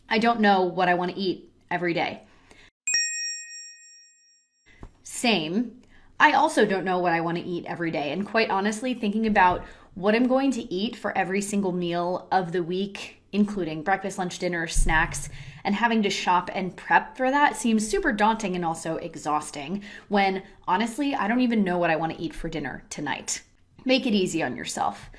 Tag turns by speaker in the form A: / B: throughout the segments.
A: I don't know what I want to eat every day. Same. I also don't know what I want to eat every day. And quite honestly, thinking about what I'm going to eat for every single meal of the week, including breakfast, lunch, dinner, snacks, and having to shop and prep for that seems super daunting and also exhausting when honestly, I don't even know what I want to eat for dinner tonight. Make it easy on yourself.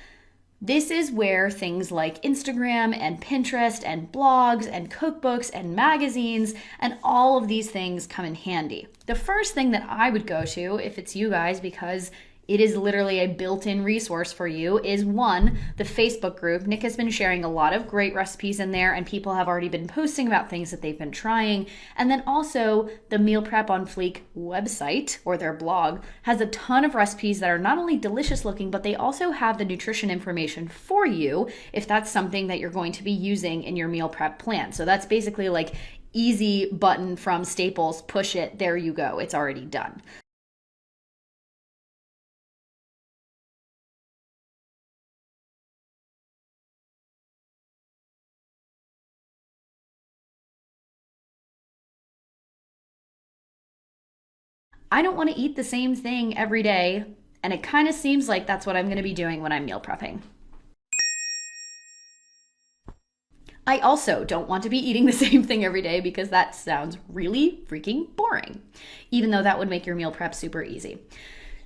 A: This is where things like Instagram and Pinterest and blogs and cookbooks and magazines and all of these things come in handy. The first thing that I would go to, if it's you guys, because it is literally a built-in resource for you, is one, the Facebook group. Nick has been sharing a lot of great recipes in there, and people have already been posting about things that they've been trying. And then also the Meal Prep on Fleek website, or their blog, has a ton of recipes that are not only delicious looking, but they also have the nutrition information for you if that's something that you're going to be using in your meal prep plan. So that's basically like easy button from Staples, push it, there you go, it's already done. I don't want to eat the same thing every day, and it kind of seems like that's what I'm going to be doing when I'm meal prepping. I also don't want to be eating the same thing every day because that sounds really freaking boring, even though that would make your meal prep super easy.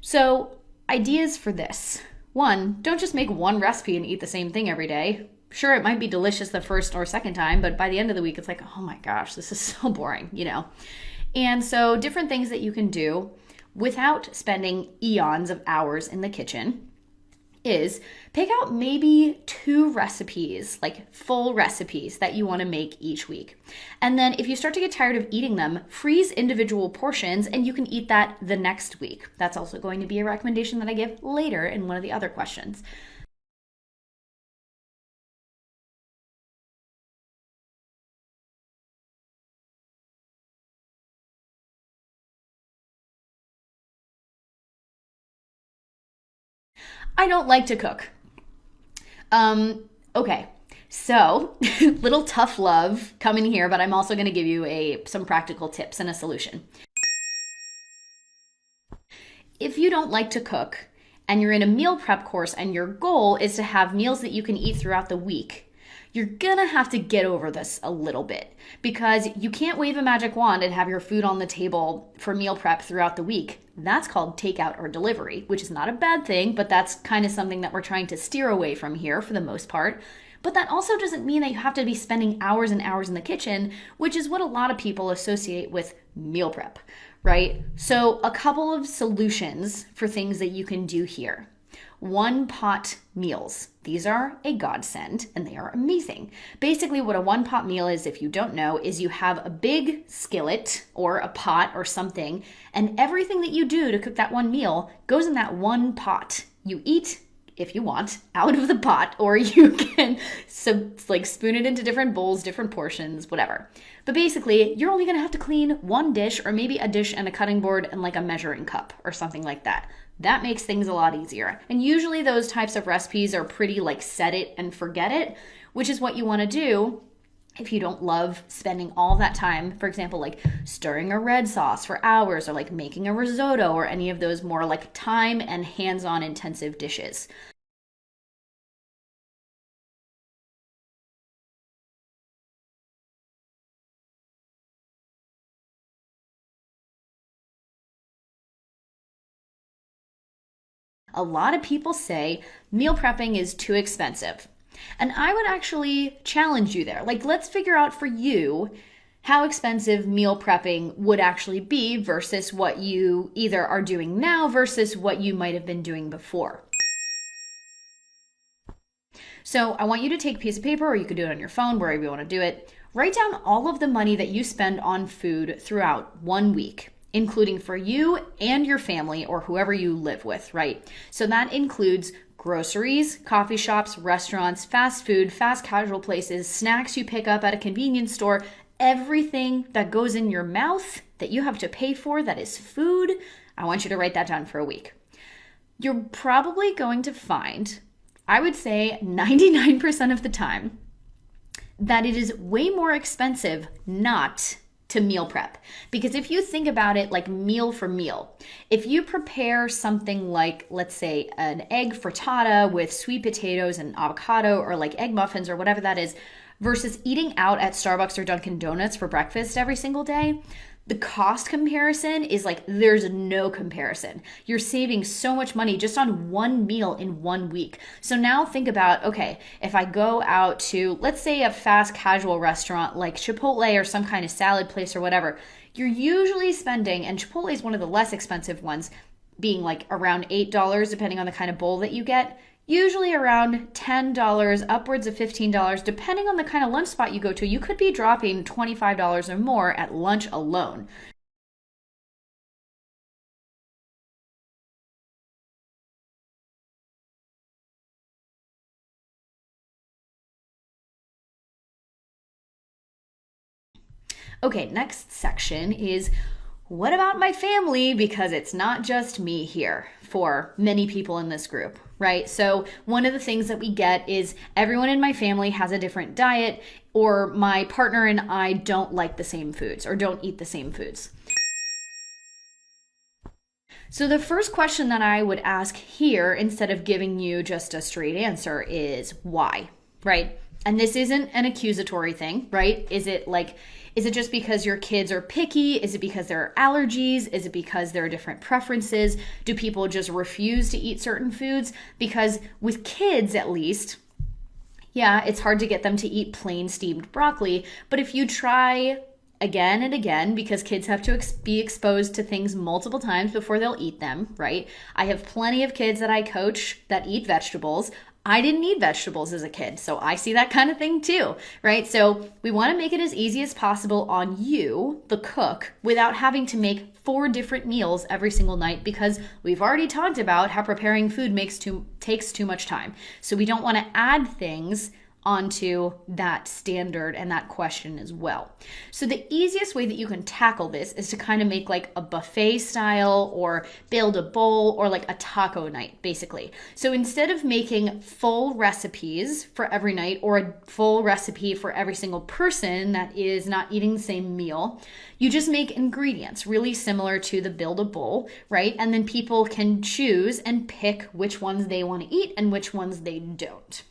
A: So, ideas for this. One, don't just make one recipe and eat the same thing every day. Sure, it might be delicious the first or second time, but by the end of the week, it's like, oh my gosh, this is so boring, you know? And so, different things that you can do without spending eons of hours in the kitchen is pick out maybe 2 recipes, like full recipes that you want to make each week. And then if you start to get tired of eating them, freeze individual portions and you can eat that the next week. That's also going to be a recommendation that I give later in one of the other questions. I don't like to cook. Okay. So, little tough love coming here, but I'm also going to give you some practical tips and a solution. If you don't like to cook and you're in a meal prep course and your goal is to have meals that you can eat throughout the week, you're gonna have to get over this a little bit because you can't wave a magic wand and have your food on the table for meal prep throughout the week. That's called takeout or delivery, which is not a bad thing, but that's kind of something that we're trying to steer away from here for the most part. But that also doesn't mean that you have to be spending hours and hours in the kitchen, which is what a lot of people associate with meal prep, right? So, a couple of solutions for things that you can do here. One pot meals. These are a godsend and they are amazing. Basically, what a one pot meal is, if you don't know, is you have a big skillet or a pot or something, and everything that you do to cook that one meal goes in that one pot. You eat, if you want, out of the pot, or you can spoon it into different bowls, different portions, whatever. But basically, you're only gonna have to clean one dish or maybe a dish and a cutting board and like a measuring cup or something like that. That makes things a lot easier. And usually those types of recipes are pretty like set it and forget it, which is what you wanna do if you don't love spending all that time, for example, like stirring a red sauce for hours or like making a risotto or any of those more like time and hands-on intensive dishes. A lot of people say meal prepping is too expensive. And I would actually challenge you there. Like, let's figure out for you how expensive meal prepping would actually be versus what you either are doing now versus what you might have been doing before. So I want you to take a piece of paper, or you could do it on your phone, wherever you want to do it. Write down all of the money that you spend on food throughout one week, including for you and your family or whoever you live with, right? So that includes groceries, coffee shops, restaurants, fast food, fast casual places, snacks you pick up at a convenience store, everything that goes in your mouth that you have to pay for that is food. I want you to write that down for a week. You're probably going to find, I would say 99% of the time, that it is way more expensive not to meal prep. Because if you think about it like meal for meal, if you prepare something like, let's say, an egg frittata with sweet potatoes and avocado, or like egg muffins or whatever that is, versus eating out at Starbucks or Dunkin' Donuts for breakfast every single day, the cost comparison is like there's no comparison. You're saving so much money just on one meal in 1 week. So now think about, okay, if I go out to, let's say, a fast casual restaurant like Chipotle or some kind of salad place or whatever, you're usually spending, and Chipotle is one of the less expensive ones, being like around $8 depending on the kind of bowl that you get. Usually around $10, upwards of $15, depending on the kind of lunch spot you go to. You could be dropping $25 or more at lunch alone. Okay, next section is what about my family? Because it's not just me here for many people in this group, right? So one of the things that we get is everyone in my family has a different diet, or my partner and I don't like the same foods or don't eat the same foods. So the first question that I would ask here, instead of giving you just a straight answer, is why, right? And this isn't an accusatory thing, right? Is it just because your kids are picky? Is it because there are allergies? Is it because there are different preferences? Do people just refuse to eat certain foods? Because with kids, at least, yeah, it's hard to get them to eat plain steamed broccoli, but if you try again and again, because kids have to be exposed to things multiple times before they'll eat them, right? I have plenty of kids that I coach that eat vegetables. I didn't eat vegetables as a kid, so I see that kind of thing too, right? So we want to make it as easy as possible on you, the cook, without having to make 4 different meals every single night, because we've already talked about how preparing food takes too much time. So we don't want to add things onto that standard and that question as well. So the easiest way that you can tackle this is to kind of make like a buffet style, or build a bowl, or like a taco night, basically. So instead of making full recipes for every night, or a full recipe for every single person that is not eating the same meal, you just make ingredients really similar to the build a bowl, right? And then people can choose and pick which ones they want to eat and which ones they don't.